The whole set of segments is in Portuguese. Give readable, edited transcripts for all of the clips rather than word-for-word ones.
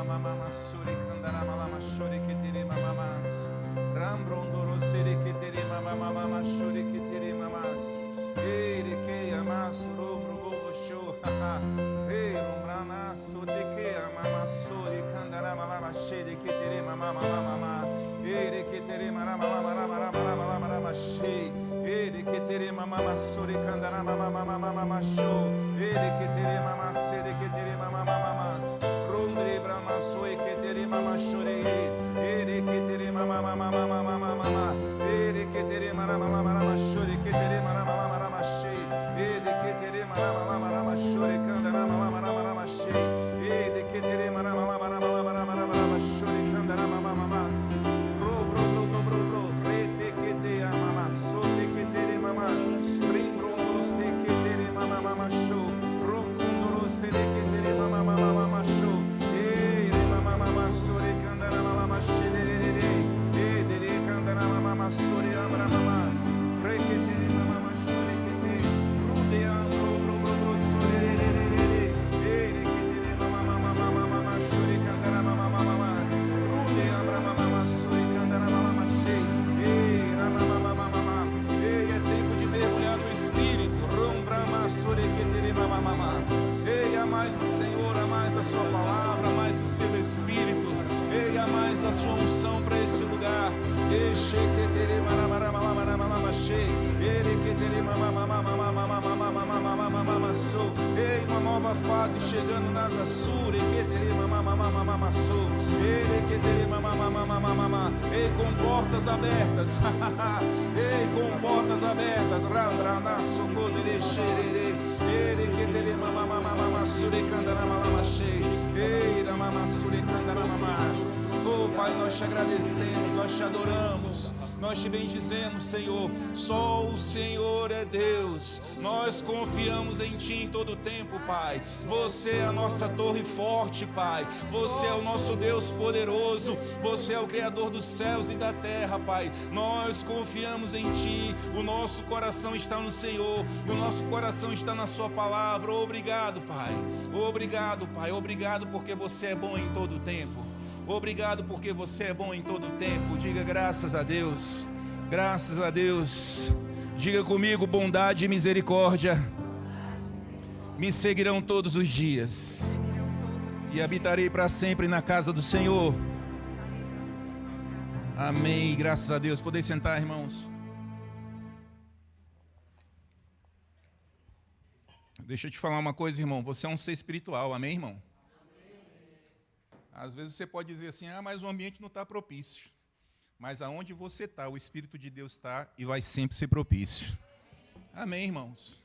mama suri kandara mama shuri kitiri mamas. Rambrondoro siri kitiri mama shuri kitiri mamas. Ere que amasso rumbo show. Ei, rumbrana suri que mama suri kandara mama shuri kitiri mama. Ere kitiri mama shuri. Ele que tere mama suri kandara mama show. Ele que tere mama sede que tere mama mamas. Rundre brama soi que tere mama shuri. Ele que tere mama. Ele que tere mama shuri que tere mama shei. Ele que tere mama shuri kandara mama shei. Ele que tere mama shuri kandara mama mamas. Bro. Rete que te ama sote que tere mamas. Rimbrondos te que tere mama show. Rocundoros te que tere mama show. Ere mama sore kandara mama shedere. Ere kandara mama sore amra mamas. Re que tere mama shore que te. Rodeando bro sore. Ere que tere mama shore kandara mama mamas. Rodeando mama sore kandara mama shei. Ei, é tempo de mergulhar no Espírito. Ei, a mais do Senhor, a mais da sua palavra, a mais do seu Espírito. Ei, a mais da sua unção para esse lugar. Ei, uma nova fase chegando nas Açores. Ei, com portas abertas. Ei, com portas abertas. Oh Pai, nós te agradecemos, nós te adoramos, nós te bendizemos, Senhor. Só o Senhor é Deus. Nós confiamos em Ti em todo o tempo, Pai. Você é a nossa torre forte, Pai. Você é o nosso Deus poderoso. Você é o Criador dos céus e da terra, Pai. Nós confiamos em Ti. O nosso coração está no Senhor. O nosso coração está na Sua palavra. Obrigado, Pai. Obrigado, Pai. Obrigado porque você é bom em todo o tempo. Obrigado porque você é bom em todo o tempo. Diga graças a Deus. Graças a Deus. Diga comigo: bondade e misericórdia me seguirão todos os dias, e habitarei para sempre na casa do Senhor. Amém. Graças a Deus. Podem sentar, irmãos. Deixa eu te falar uma coisa, irmão. Você é um ser espiritual. Amém, irmão? Às vezes você pode dizer assim: mas o ambiente não está propício. Mas aonde você está, o Espírito de Deus está e vai sempre ser propício. Amém, irmãos?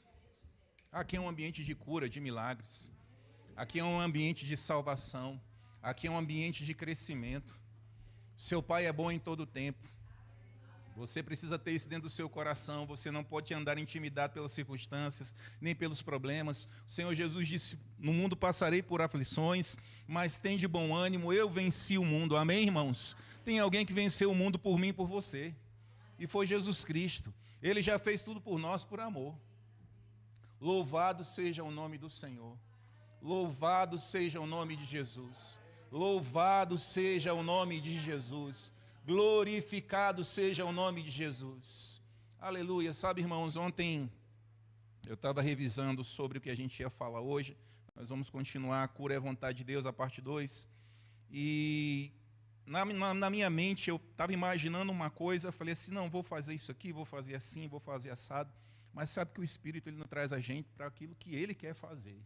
Aqui é um ambiente de cura, de milagres. Aqui é um ambiente de salvação. Aqui é um ambiente de crescimento. Seu Pai é bom em todo o tempo. Você precisa ter isso dentro do seu coração. Você não pode andar intimidado pelas circunstâncias, nem pelos problemas. O Senhor Jesus disse: no mundo passarei por aflições, mas tem de bom ânimo, eu venci o mundo. Amém, irmãos? Tem alguém que venceu o mundo por mim e por você. E foi Jesus Cristo. Ele já fez tudo por nós por amor. Louvado seja o nome do Senhor. Louvado seja o nome de Jesus. Louvado seja o nome de Jesus. Glorificado seja o nome de Jesus. Aleluia. Sabe, irmãos, ontem eu estava revisando sobre o que a gente ia falar hoje. Nós vamos continuar a Cura é a Vontade de Deus, a parte 2. E na minha mente eu estava imaginando uma coisa. Falei assim: não, vou fazer isso aqui, vou fazer assim, vou fazer assado. Mas sabe que o Espírito ele não traz a gente para aquilo que Ele quer fazer.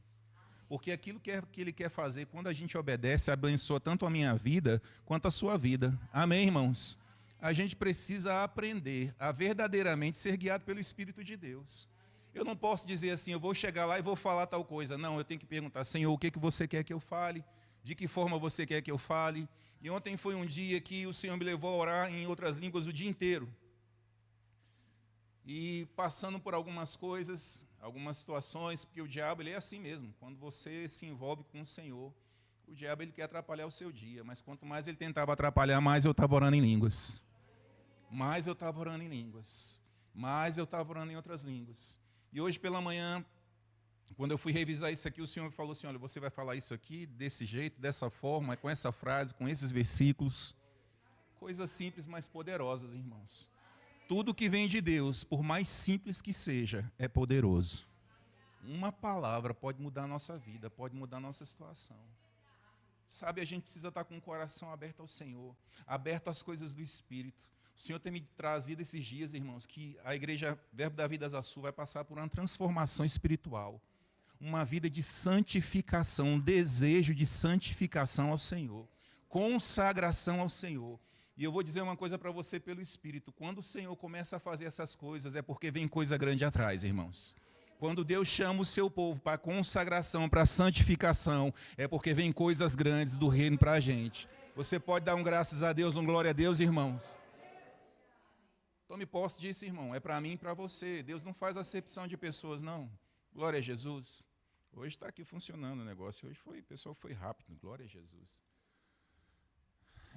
Porque aquilo que Ele quer fazer, quando a gente obedece, abençoa tanto a minha vida quanto a sua vida. Amém, irmãos? A gente precisa aprender a verdadeiramente ser guiado pelo Espírito de Deus. Eu não posso dizer assim: eu vou chegar lá e vou falar tal coisa. Não, eu tenho que perguntar: Senhor, o que você quer que eu fale? De que forma você quer que eu fale? E ontem foi um dia que o Senhor me levou a orar em outras línguas o dia inteiro. E passando por algumas coisas, algumas situações, porque o diabo ele é assim mesmo. Quando você se envolve com o Senhor, o diabo ele quer atrapalhar o seu dia. Mas quanto mais ele tentava atrapalhar, mais eu estava orando em línguas. Mais eu estava orando em línguas. Mais eu estava orando em outras línguas. E hoje pela manhã, Quando eu fui revisar isso aqui, o Senhor falou assim, olha, você vai falar isso aqui desse jeito, dessa forma, com essa frase, com esses versículos. Coisas simples, mas poderosas, irmãos. Tudo que vem de Deus, por mais simples que seja, é poderoso. Uma palavra pode mudar a nossa vida, pode mudar a nossa situação. Sabe, a gente precisa estar com o coração aberto ao Senhor, aberto às coisas do Espírito. O Senhor tem me trazido esses dias, irmãos, que a igreja Verbo da Vida Azul vai passar por uma transformação espiritual. Uma vida de santificação, um desejo de santificação ao Senhor. Consagração ao Senhor. E eu vou dizer uma coisa para você pelo Espírito. Quando o Senhor começa a fazer essas coisas, é porque vem coisa grande atrás, irmãos. Quando Deus chama o seu povo para consagração, para santificação, é porque vem coisas grandes do reino para a gente. Você pode dar um graças a Deus, um glória a Deus, irmãos? Tome posse disso, irmão. É para mim e para você. Deus não faz acepção de pessoas, não. Glória a Jesus. Hoje está aqui funcionando o negócio. Hoje o pessoal foi rápido. Glória a Jesus.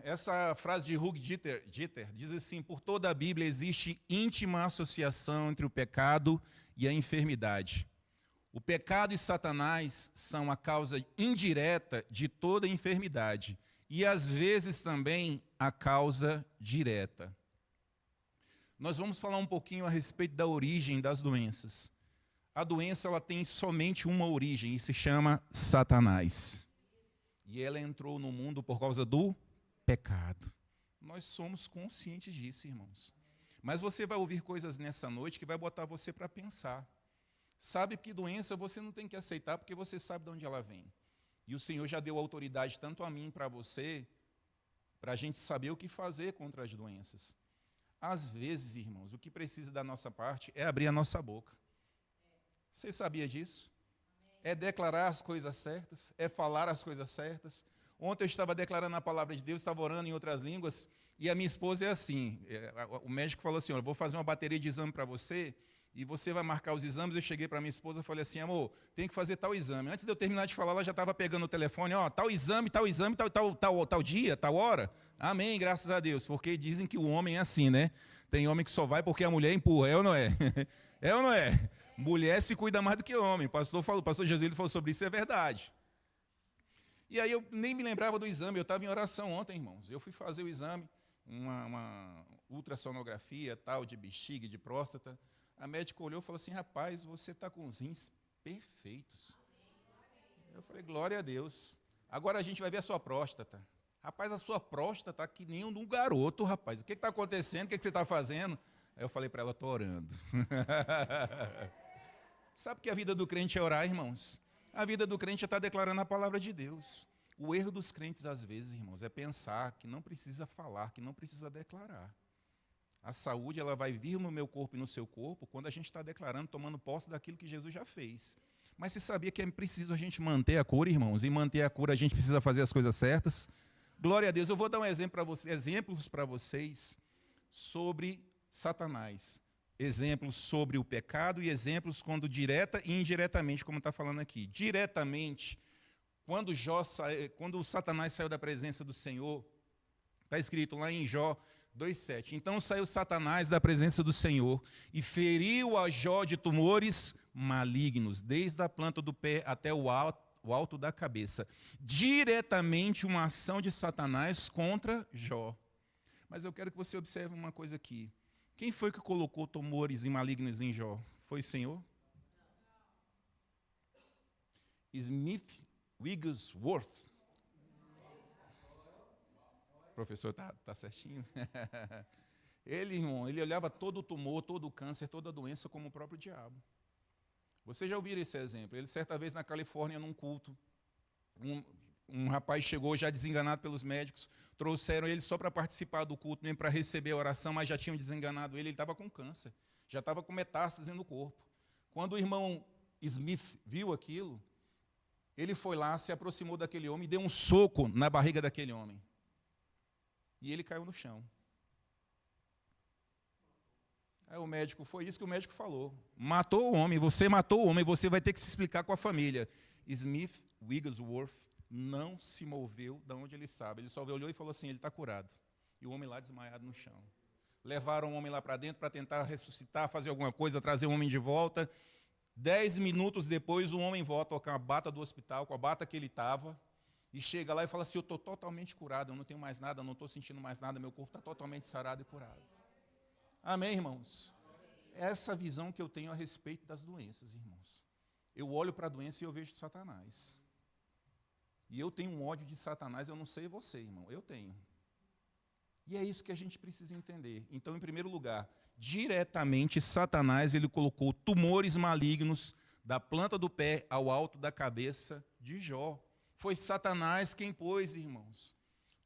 Essa frase de Hugh Dieter diz assim, por toda a Bíblia existe íntima associação entre o pecado e a enfermidade. O pecado e Satanás são a causa indireta de toda enfermidade e, às vezes, também a causa direta. Nós vamos falar um pouquinho a respeito da origem das doenças. A doença ela tem somente uma origem e se chama Satanás. E ela entrou no mundo por causa do pecado. Nós somos conscientes disso, irmãos. Mas você vai ouvir coisas nessa noite que vai botar você para pensar. Sabe que doença você não tem que aceitar porque você sabe de onde ela vem. E o Senhor já deu autoridade tanto a mim para você, para a gente saber o que fazer contra as doenças. Às vezes, irmãos, o que precisa da nossa parte é abrir a nossa boca. Você sabia disso? É declarar as coisas certas, é falar as coisas certas. Ontem eu estava declarando a palavra de Deus, estava orando em outras línguas, e a minha esposa é assim, o médico falou assim, olha, vou fazer uma bateria de exame para você, e você vai marcar os exames. Eu cheguei para minha esposa e falei assim, amor, tem que fazer tal exame. Antes de eu terminar de falar, ela já estava pegando o telefone, ó, tal exame, tal dia, tal hora. Amém, graças a Deus, porque dizem que o homem é assim, né? Tem homem que só vai porque a mulher empurra, é ou não é? É ou não é? Mulher se cuida mais do que homem. O pastor Jesus falou sobre isso, é verdade. E aí eu nem me lembrava do exame, eu estava em oração ontem, irmãos. Eu fui fazer o exame, uma ultrassonografia, tal, de bexiga, de próstata. A médica olhou e falou assim, rapaz, você está com os rins perfeitos. Eu falei, glória a Deus. Agora a gente vai ver a sua próstata. Rapaz, a sua próstata está que nem um garoto, rapaz. O que está acontecendo? O que você está fazendo? Aí eu falei para ela, estou orando. Sabe que a vida do crente é orar, irmãos? A vida do crente é estar declarando a palavra de Deus. O erro dos crentes, às vezes, irmãos, é pensar que não precisa falar, que não precisa declarar. A saúde ela vai vir no meu corpo e no seu corpo quando a gente está declarando, tomando posse daquilo que Jesus já fez. Mas você sabia que é preciso a gente manter a cura, irmãos? E manter a cura a gente precisa fazer as coisas certas? Glória a Deus. Eu vou dar um exemplos para vocês sobre Satanás. Exemplos sobre o pecado e exemplos quando direta e indiretamente, como está falando aqui. Diretamente, quando Satanás saiu da presença do Senhor, está escrito lá em Jó 2,7. Então saiu Satanás da presença do Senhor e feriu a Jó de tumores malignos, desde a planta do pé até o alto da cabeça. Diretamente uma ação de Satanás contra Jó. Mas eu quero que você observe uma coisa aqui. Quem foi que colocou tumores malignos em Jó? Foi o Senhor? Smith Wigglesworth. O professor está certinho? Ele, irmão, ele olhava todo o tumor, todo o câncer, toda a doença como o próprio diabo. Vocês já ouviram esse exemplo? Ele, certa vez, na Califórnia, num culto, um rapaz chegou já desenganado pelos médicos, trouxeram ele só para participar do culto, nem para receber a oração, mas já tinham desenganado ele estava com câncer, já estava com metástase no corpo. Quando o irmão Smith viu aquilo, ele foi lá, se aproximou daquele homem e deu um soco na barriga daquele homem. E ele caiu no chão. Aí o médico, foi isso que o médico falou. Matou o homem, você vai ter que se explicar com a família. Smith Wigglesworth não se moveu de onde ele estava. Ele só olhou e falou assim, ele está curado. E o homem lá desmaiado no chão. Levaram o homem lá para dentro para tentar ressuscitar, fazer alguma coisa, trazer o homem de volta. 10 minutos depois, o homem volta com a bata do hospital, com a bata que ele estava, e chega lá e fala assim, eu estou totalmente curado, eu não tenho mais nada, eu não estou sentindo mais nada, meu corpo está totalmente sarado e curado. Amém, irmãos? Essa visão que eu tenho a respeito das doenças, irmãos. Eu olho para a doença e eu vejo Satanás. E eu tenho um ódio de Satanás, eu não sei você, irmão, eu tenho. E é isso que a gente precisa entender. Então, em primeiro lugar, diretamente, Satanás ele colocou tumores malignos da planta do pé ao alto da cabeça de Jó. Foi Satanás quem pôs, irmãos.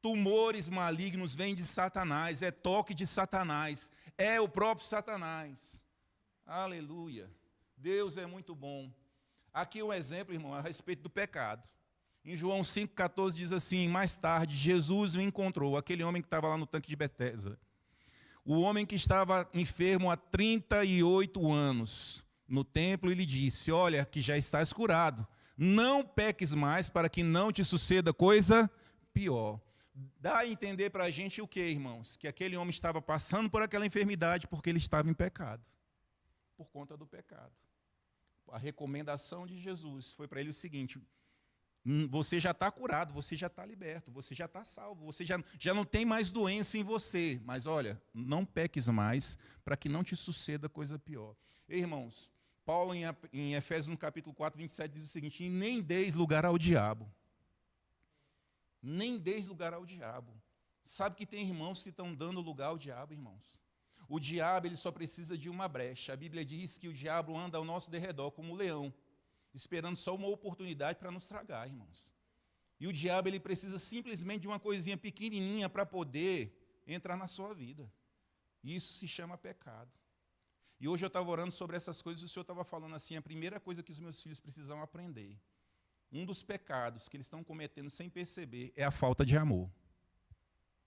Tumores malignos vêm de Satanás, é toque de Satanás, é o próprio Satanás. Aleluia. Deus é muito bom. Aqui um exemplo, irmão, a respeito do pecado. Em João 5,14 diz assim, mais tarde, Jesus o encontrou, aquele homem que estava lá no tanque de Betesda. O homem que estava enfermo há 38 anos no templo, ele disse, olha, que já estás curado, não peques mais para que não te suceda coisa pior. Dá a entender para a gente o que, irmãos? Que aquele homem estava passando por aquela enfermidade porque ele estava em pecado, por conta do pecado. A recomendação de Jesus foi para ele o seguinte, você já está curado, você já está liberto, você já está salvo, você já não tem mais doença em você. Mas olha, não peques mais para que não te suceda coisa pior. Irmãos, Paulo em Efésios no capítulo 4, 27 diz o seguinte, e nem deis lugar ao diabo. Nem deis lugar ao diabo. Sabe que tem irmãos que estão dando lugar ao diabo, irmãos? O diabo ele só precisa de uma brecha. A Bíblia diz que o diabo anda ao nosso derredor como um leão, esperando só uma oportunidade para nos tragar, irmãos. E o diabo ele precisa simplesmente de uma coisinha pequenininha para poder entrar na sua vida. E isso se chama pecado. E hoje eu estava orando sobre essas coisas e o Senhor estava falando assim, a primeira coisa que os meus filhos precisam aprender, um dos pecados que eles estão cometendo sem perceber é a falta de amor.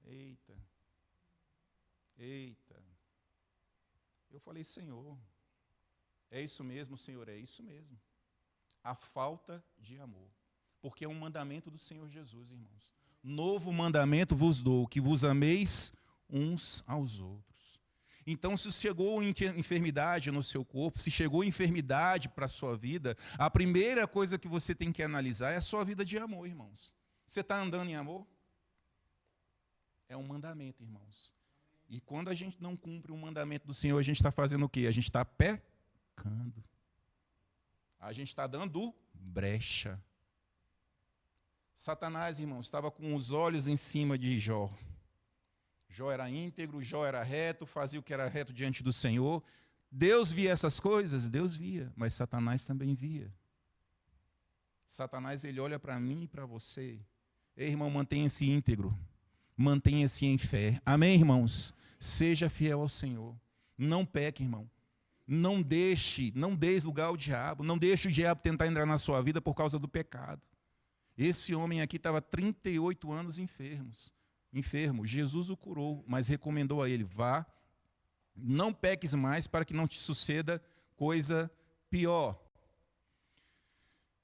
Eita. Eita. Eu falei, Senhor, é isso mesmo, Senhor, é isso mesmo. A falta de amor. Porque é um mandamento do Senhor Jesus, irmãos. Novo mandamento vos dou, que vos ameis uns aos outros. Então, se chegou enfermidade no seu corpo, se chegou enfermidade para a sua vida, a primeira coisa que você tem que analisar é a sua vida de amor, irmãos. Você está andando em amor? É um mandamento, irmãos. E quando a gente não cumpre um mandamento do Senhor, a gente está fazendo o quê? A gente está pecando. A gente está dando brecha. Satanás, irmãos, estava com os olhos em cima de Jó. Jó era íntegro, Jó era reto, fazia o que era reto diante do Senhor. Deus via essas coisas? Deus via, mas Satanás também via. Satanás, ele olha para mim e para você. Ei, irmão, mantenha-se íntegro. Mantenha-se em fé. Amém, irmãos? Seja fiel ao Senhor. Não peque, irmão. Não deixe lugar ao diabo. Não deixe o diabo tentar entrar na sua vida por causa do pecado. Esse homem aqui estava 38 anos enfermo. Jesus o curou, mas recomendou a ele, vá, não peques mais para que não te suceda coisa pior.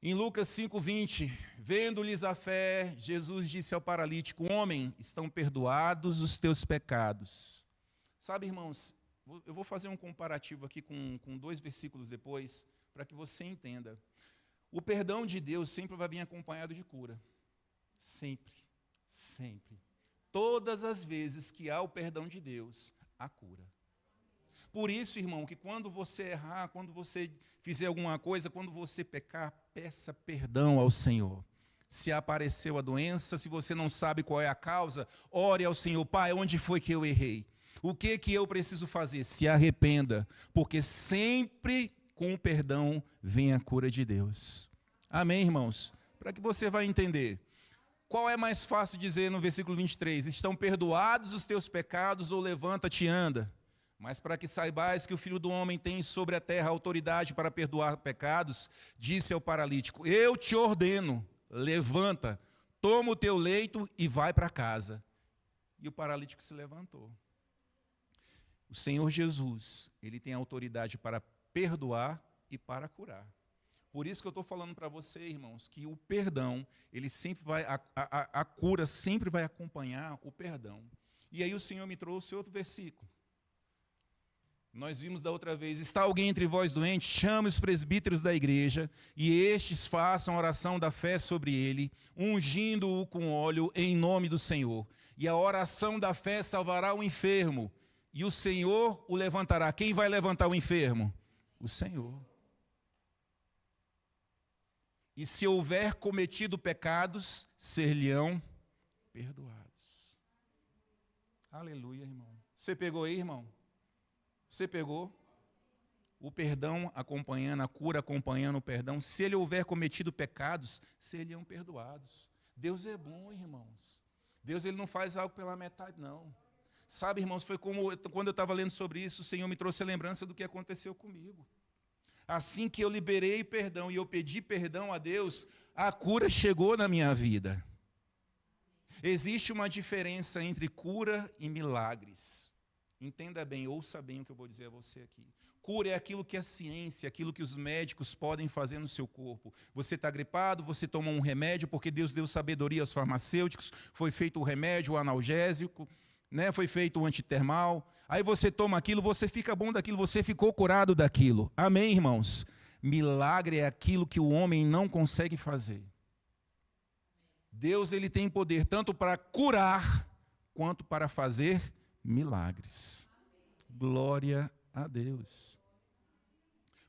Em Lucas 5:20, vendo-lhes a fé, Jesus disse ao paralítico, homem, estão perdoados os teus pecados. Sabe, irmãos, eu vou fazer um comparativo aqui com 2 versículos depois, para que você entenda. O perdão de Deus sempre vai vir acompanhado de cura. Sempre, sempre. Todas as vezes que há o perdão de Deus, há cura. Por isso, irmão, que quando você errar, quando você fizer alguma coisa, quando você pecar, peça perdão ao Senhor. Se apareceu a doença, se você não sabe qual é a causa, ore ao Senhor, Pai, onde foi que eu errei? O que eu preciso fazer? Se arrependa, porque sempre com o perdão vem a cura de Deus. Amém, irmãos? Para que você vai entender. Qual é mais fácil dizer no versículo 23? Estão perdoados os teus pecados ou levanta-te e anda? Mas para que saibais que o Filho do Homem tem sobre a terra autoridade para perdoar pecados, disse ao paralítico, eu te ordeno, levanta, toma o teu leito e vai para casa. E o paralítico se levantou. O Senhor Jesus, ele tem autoridade para perdoar e para curar. Por isso que eu estou falando para você, irmãos, que o perdão, ele sempre vai, a cura sempre vai acompanhar o perdão. E aí o Senhor me trouxe outro versículo. Nós vimos da outra vez, está alguém entre vós doente? Chame os presbíteros da igreja, e estes façam a oração da fé sobre ele, ungindo-o com óleo em nome do Senhor. E a oração da fé salvará o enfermo, e o Senhor o levantará. Quem vai levantar o enfermo? O Senhor. E se houver cometido pecados, ser-lhe-ão perdoados. Aleluia, irmão. Você pegou aí, irmão? Você pegou? O perdão acompanhando, a cura acompanhando o perdão. Se ele houver cometido pecados, seriam perdoados. Deus é bom, irmãos. Deus ele não faz algo pela metade, não. Sabe, irmãos, foi como quando eu estava lendo sobre isso, o Senhor me trouxe a lembrança do que aconteceu comigo. Assim que eu liberei perdão e eu pedi perdão a Deus, a cura chegou na minha vida. Existe uma diferença entre cura e milagres. Entenda bem, ouça bem o que eu vou dizer a você aqui. Cura é aquilo que a ciência, aquilo que os médicos podem fazer no seu corpo. Você está gripado, você toma um remédio, porque Deus deu sabedoria aos farmacêuticos, foi feito o remédio, o analgésico, né? Foi feito o antitermal. Aí você toma aquilo, você fica bom daquilo, você ficou curado daquilo. Amém, irmãos? Milagre é aquilo que o homem não consegue fazer. Deus ele tem poder tanto para curar, quanto para fazer milagres. Glória a Deus.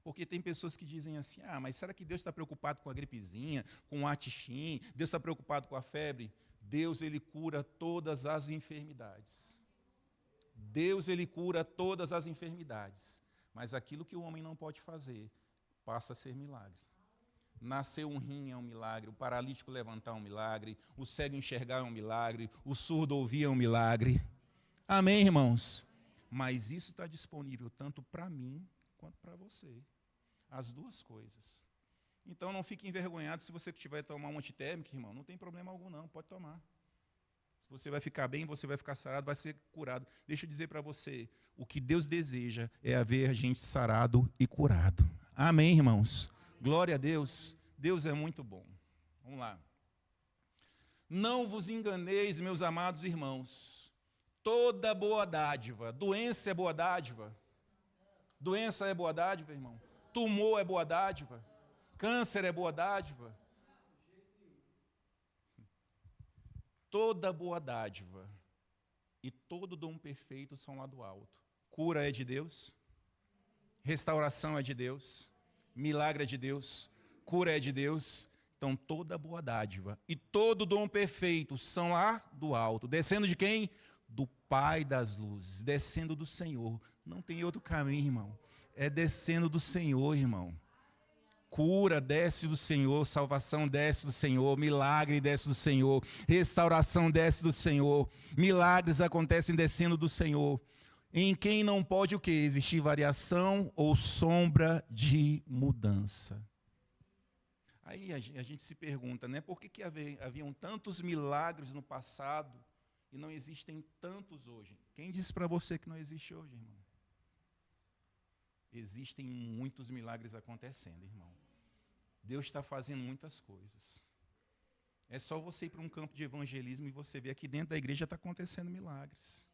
Porque tem pessoas que dizem assim, mas será que Deus está preocupado com a gripezinha, com o atixim? Deus está preocupado com a febre? Deus, ele cura todas as enfermidades. Deus, ele cura todas as enfermidades. Mas aquilo que o homem não pode fazer, passa a ser milagre. Nascer um rim é um milagre, o paralítico levantar é um milagre, o cego enxergar é um milagre, o surdo ouvir é um milagre. Amém, irmãos? Mas isso está disponível tanto para mim quanto para você. As duas coisas. Então não fique envergonhado se você tiver que tomar um antitérmico, irmão. Não tem problema algum não, pode tomar. Você vai ficar bem, você vai ficar sarado, vai ser curado. Deixa eu dizer para você, o que Deus deseja é ver a gente sarado e curado. Amém, irmãos? Glória a Deus. Deus é muito bom. Vamos lá. Não vos enganeis, meus amados irmãos. Toda boa dádiva. Doença é boa dádiva? Doença é boa dádiva, irmão? Tumor é boa dádiva? Câncer é boa dádiva? Toda boa dádiva e todo dom perfeito são lá do alto. Cura é de Deus? Restauração é de Deus? Milagre é de Deus? Cura é de Deus? Então toda boa dádiva e todo dom perfeito são lá do alto. Descendo de quem? Do Pai das luzes, descendo do Senhor. Não tem outro caminho, irmão. É descendo do Senhor, irmão. Cura desce do Senhor, salvação desce do Senhor, milagre desce do Senhor, restauração desce do Senhor, milagres acontecem descendo do Senhor. Em quem não pode o quê? Existir variação ou sombra de mudança. Aí a gente se pergunta, né? Por que haviam tantos milagres no passado e não existem tantos hoje? Quem disse para você que não existe hoje, irmão? Existem muitos milagres acontecendo, irmão. Deus está fazendo muitas coisas. É só você ir para um campo de evangelismo e você ver aqui dentro da igreja está acontecendo milagres.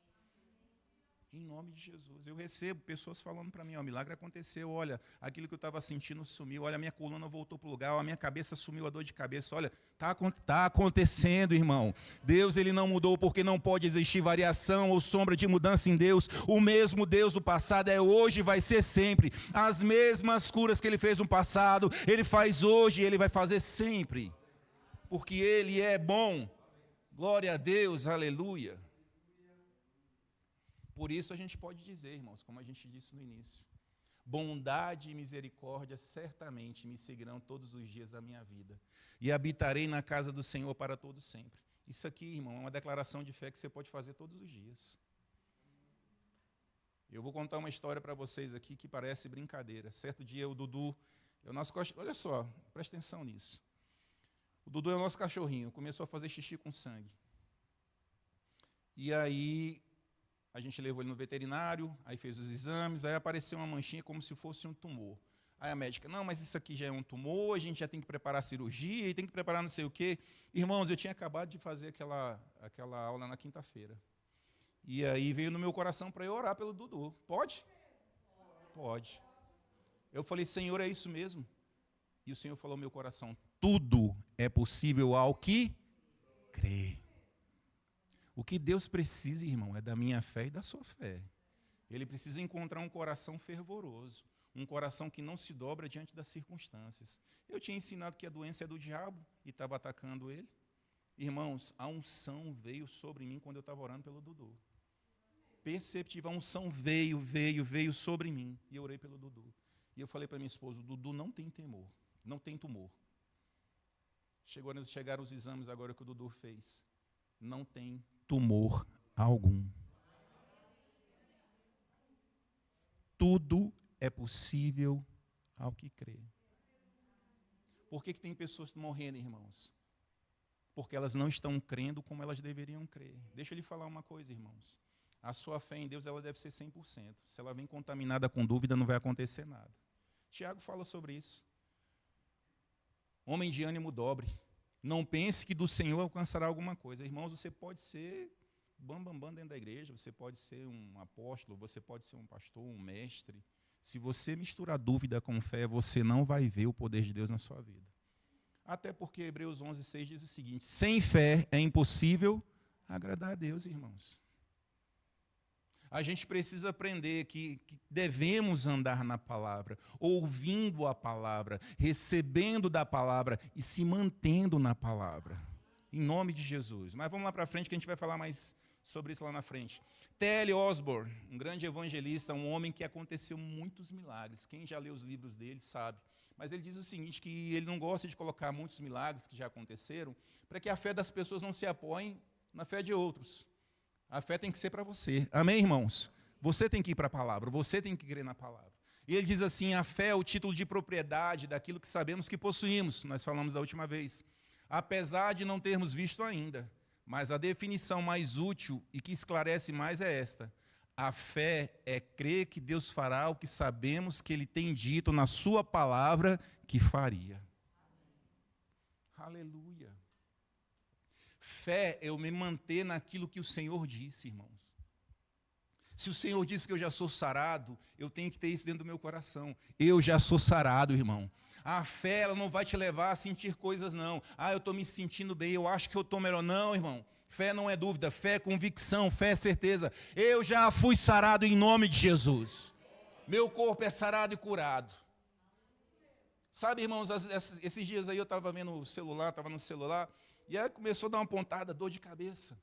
Em nome de Jesus. Eu recebo pessoas falando para mim, milagre aconteceu, olha, aquilo que eu estava sentindo sumiu, olha, a minha coluna voltou para o lugar, a minha cabeça sumiu, a dor de cabeça, olha, está acontecendo, irmão. Deus, ele não mudou porque não pode existir variação ou sombra de mudança em Deus. O mesmo Deus do passado é hoje e vai ser sempre. As mesmas curas que ele fez no passado, ele faz hoje e ele vai fazer sempre. Porque ele é bom. Glória a Deus, aleluia. Por isso a gente pode dizer, irmãos, como a gente disse no início, bondade e misericórdia certamente me seguirão todos os dias da minha vida, e habitarei na casa do Senhor para todo sempre. Isso aqui, irmão, é uma declaração de fé que você pode fazer todos os dias. Eu vou contar uma história para vocês aqui que parece brincadeira. Certo dia o Dudu, olha só, presta atenção nisso. O Dudu é o nosso cachorrinho, começou a fazer xixi com sangue. E aí a gente levou ele no veterinário, aí fez os exames, aí apareceu uma manchinha como se fosse um tumor. Aí a médica, não, mas isso aqui já é um tumor, a gente já tem que preparar a cirurgia, e tem que preparar não sei o quê. Irmãos, eu tinha acabado de fazer aquela aula na quinta-feira. E aí veio no meu coração para eu orar pelo Dudu. Pode? Pode. Eu falei, Senhor, é isso mesmo? E o Senhor falou ao meu coração, tudo é possível ao que crê. O que Deus precisa, irmão, é da minha fé e da sua fé. Ele precisa encontrar um coração fervoroso, um coração que não se dobra diante das circunstâncias. Eu tinha ensinado que a doença é do diabo e estava atacando ele. Irmãos, a unção veio sobre mim quando eu estava orando pelo Dudu. Perceptível, a unção veio sobre mim. E eu orei pelo Dudu. E eu falei para minha esposa, o Dudu não tem temor, não tem tumor. Chegaram os exames agora que o Dudu fez. Não tem tumor algum. Tudo é possível ao que crê. Por que tem pessoas morrendo, irmãos? Porque elas não estão crendo como elas deveriam crer. Deixa eu lhe falar uma coisa, irmãos. A sua fé em Deus ela deve ser 100%. Se ela vem contaminada com dúvida, não vai acontecer nada. Tiago fala sobre isso. Homem de ânimo dobre. Não pense que do Senhor alcançará alguma coisa. Irmãos, você pode ser bambambam dentro da igreja, você pode ser um apóstolo, você pode ser um pastor, um mestre. Se você misturar dúvida com fé, você não vai ver o poder de Deus na sua vida. Até porque Hebreus 11:6 diz o seguinte, sem fé é impossível agradar a Deus, irmãos. A gente precisa aprender que devemos andar na palavra, ouvindo a palavra, recebendo da palavra e se mantendo na palavra. Em nome de Jesus. Mas vamos lá para frente que a gente vai falar mais sobre isso lá na frente. T.L. Osborne, um grande evangelista, um homem que aconteceu muitos milagres. Quem já leu os livros dele sabe. Mas ele diz o seguinte, que ele não gosta de colocar muitos milagres que já aconteceram, para que a fé das pessoas não se apoie na fé de outros. A fé tem que ser para você. Amém, irmãos? Você tem que ir para a palavra, você tem que crer na palavra. E ele diz assim, a fé é o título de propriedade daquilo que sabemos que possuímos. Nós falamos da última vez. Apesar de não termos visto ainda. Mas a definição mais útil e que esclarece mais é esta. A fé é crer que Deus fará o que sabemos que Ele tem dito na sua palavra que faria. Aleluia. Fé é eu me manter naquilo que o Senhor disse, irmãos. Se o Senhor disse que eu já sou sarado, eu tenho que ter isso dentro do meu coração. Eu já sou sarado, irmão. A fé ela não vai te levar a sentir coisas, não. Eu estou me sentindo bem, eu acho que eu estou melhor. Não, irmão. Fé não é dúvida, fé é convicção, fé é certeza. Eu já fui sarado em nome de Jesus. Meu corpo é sarado e curado. Sabe, irmãos, esses dias aí eu estava vendo o celular, estava no celular, e aí começou a dar uma pontada, dor de cabeça.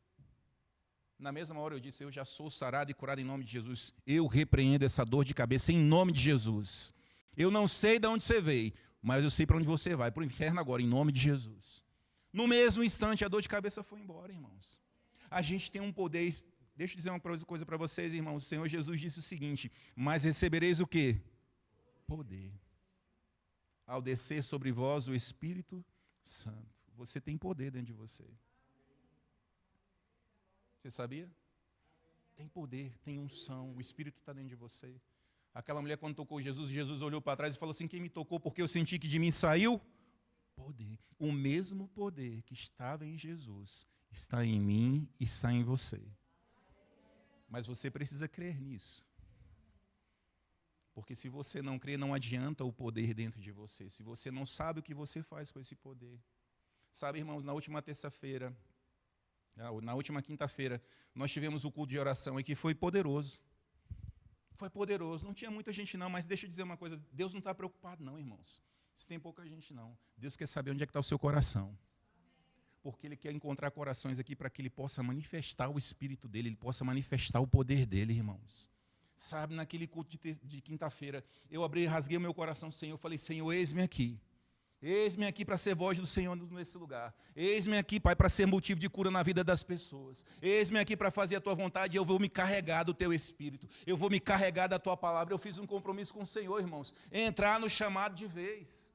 Na mesma hora eu disse, eu já sou sarado e curado em nome de Jesus. Eu repreendo essa dor de cabeça em nome de Jesus. Eu não sei de onde você veio, mas eu sei para onde você vai, para o inferno agora, em nome de Jesus. No mesmo instante, a dor de cabeça foi embora, irmãos. A gente tem um poder, deixa eu dizer uma coisa para vocês, irmãos. O Senhor Jesus disse o seguinte, mas recebereis o quê? Poder. Ao descer sobre vós o Espírito Santo. Você tem poder dentro de você. Você sabia? Tem poder, tem unção, o Espírito está dentro de você. Aquela mulher quando tocou Jesus, Jesus olhou para trás e falou assim, quem me tocou? Porque eu senti que de mim saiu poder. O mesmo poder que estava em Jesus está em mim e está em você. Mas você precisa crer nisso. Porque se você não crê, não adianta o poder dentro de você. Se você não sabe o que você faz com esse poder. Sabe, irmãos, na última terça-feira, na última quinta-feira, nós tivemos o culto de oração e que foi poderoso. Foi poderoso. Não tinha muita gente não, mas deixa eu dizer uma coisa. Deus não está preocupado não, irmãos. Se tem pouca gente não. Deus quer saber onde é que está o seu coração. Porque Ele quer encontrar corações aqui para que Ele possa manifestar o Espírito dEle, Ele possa manifestar o poder dEle, irmãos. Sabe, naquele culto de quinta-feira, eu rasguei o meu coração, Senhor, eu falei, Senhor, eis-me aqui. Eis-me aqui para ser voz do Senhor nesse lugar. Eis-me aqui, Pai, para ser motivo de cura na vida das pessoas. Eis-me aqui para fazer a Tua vontade e eu vou me carregar do Teu Espírito. Eu vou me carregar da Tua palavra. Eu fiz um compromisso com o Senhor, irmãos. Entrar no chamado de vez.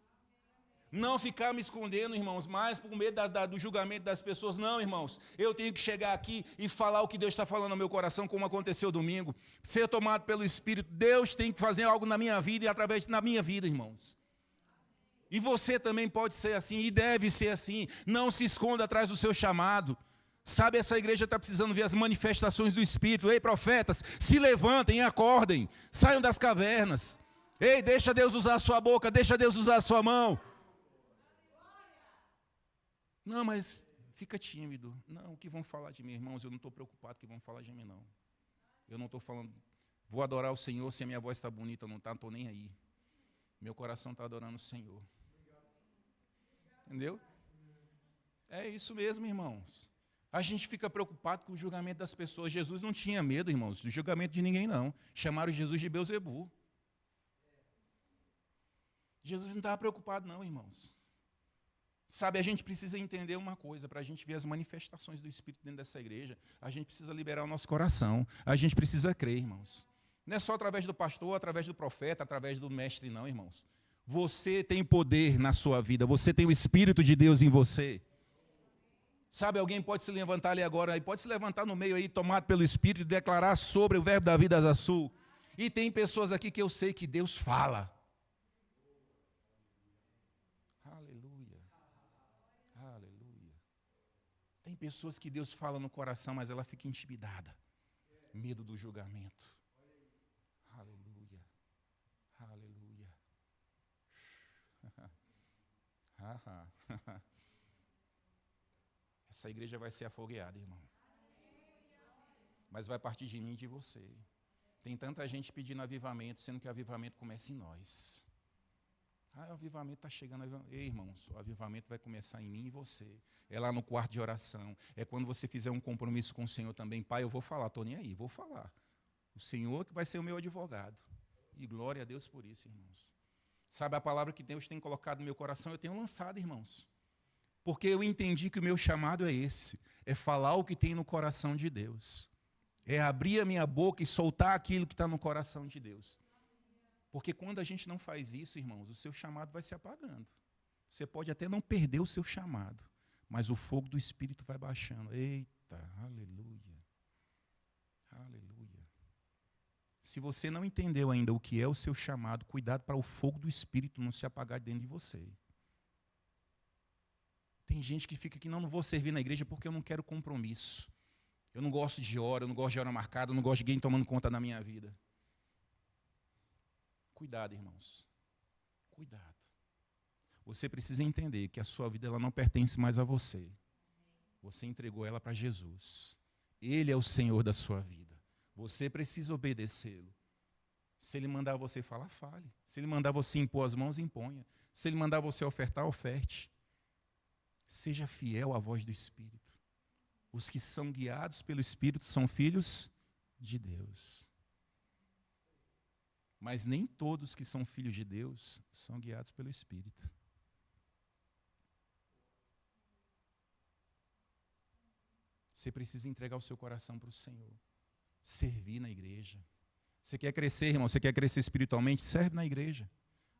Não ficar me escondendo, irmãos, mais por medo do julgamento das pessoas. Não, irmãos. Eu tenho que chegar aqui e falar o que Deus está falando no meu coração, como aconteceu domingo. Ser tomado pelo Espírito. Deus tem que fazer algo na minha vida e através da minha vida, irmãos. E você também pode ser assim e deve ser assim. Não se esconda atrás do seu chamado. Sabe, essa igreja está precisando ver as manifestações do Espírito. Ei, profetas, se levantem e acordem. Saiam das cavernas. Ei, deixa Deus usar a sua boca, deixa Deus usar a sua mão. Não, mas fica tímido. Não, o que vão falar de mim, irmãos? Eu não estou preocupado que vão falar de mim, não. Eu não estou falando, vou adorar o Senhor, se a minha voz está bonita ou não está, não estou nem aí. Meu coração está adorando o Senhor. Entendeu? É isso mesmo, irmãos. A gente fica preocupado com o julgamento das pessoas. Jesus não tinha medo, irmãos, do julgamento de ninguém, não. Chamaram Jesus de Beelzebu. Jesus não estava preocupado, não, irmãos. Sabe, a gente precisa entender uma coisa, para a gente ver as manifestações do Espírito dentro dessa igreja, a gente precisa liberar o nosso coração, a gente precisa crer, irmãos. Não é só através do pastor, através do profeta, através do mestre, não, irmãos. Você tem poder na sua vida, você tem o Espírito de Deus em você. Sabe, alguém pode se levantar ali agora, pode se levantar no meio aí, tomado pelo Espírito, e declarar sobre o verbo da vida Asa-Sul. E tem pessoas aqui que eu sei que Deus fala. Tem pessoas que Deus fala no coração, mas ela fica intimidada. Medo do julgamento. Aleluia. Aleluia. Essa igreja vai ser afogueada, irmão. Mas vai partir de mim e de você. Tem tanta gente pedindo avivamento, sendo que o avivamento começa em nós. O avivamento está chegando. Ei, irmãos, o avivamento vai começar em mim e você. É lá no quarto de oração. É quando você fizer um compromisso com o Senhor também. Pai, eu vou falar, estou nem aí, vou falar. O Senhor que vai ser o meu advogado. E glória a Deus por isso, irmãos. Sabe, a palavra que Deus tem colocado no meu coração, eu tenho lançado, irmãos. Porque eu entendi que o meu chamado é esse. É falar o que tem no coração de Deus. É abrir a minha boca e soltar aquilo que está no coração de Deus. Porque quando a gente não faz isso, irmãos, o seu chamado vai se apagando. Você pode até não perder o seu chamado, mas o fogo do Espírito vai baixando. Eita, aleluia. Aleluia. Se você não entendeu ainda o que é o seu chamado, cuidado para o fogo do Espírito não se apagar dentro de você. Tem gente que fica aqui, não vou servir na igreja porque eu não quero compromisso. Eu não gosto de hora, eu não gosto de hora marcada, eu não gosto de ninguém tomando conta da minha vida. Cuidado, irmãos. Cuidado. Você precisa entender que a sua vida ela não pertence mais a você. Você entregou ela para Jesus. Ele é o Senhor da sua vida. Você precisa obedecê-lo. Se Ele mandar você falar, fale. Se Ele mandar você impor as mãos, imponha. Se Ele mandar você ofertar, oferte. Seja fiel à voz do Espírito. Os que são guiados pelo Espírito são filhos de Deus. Mas nem todos que são filhos de Deus são guiados pelo Espírito. Você precisa entregar o seu coração para o Senhor. Servir na igreja. Você quer crescer, irmão? Você quer crescer espiritualmente? Serve na igreja.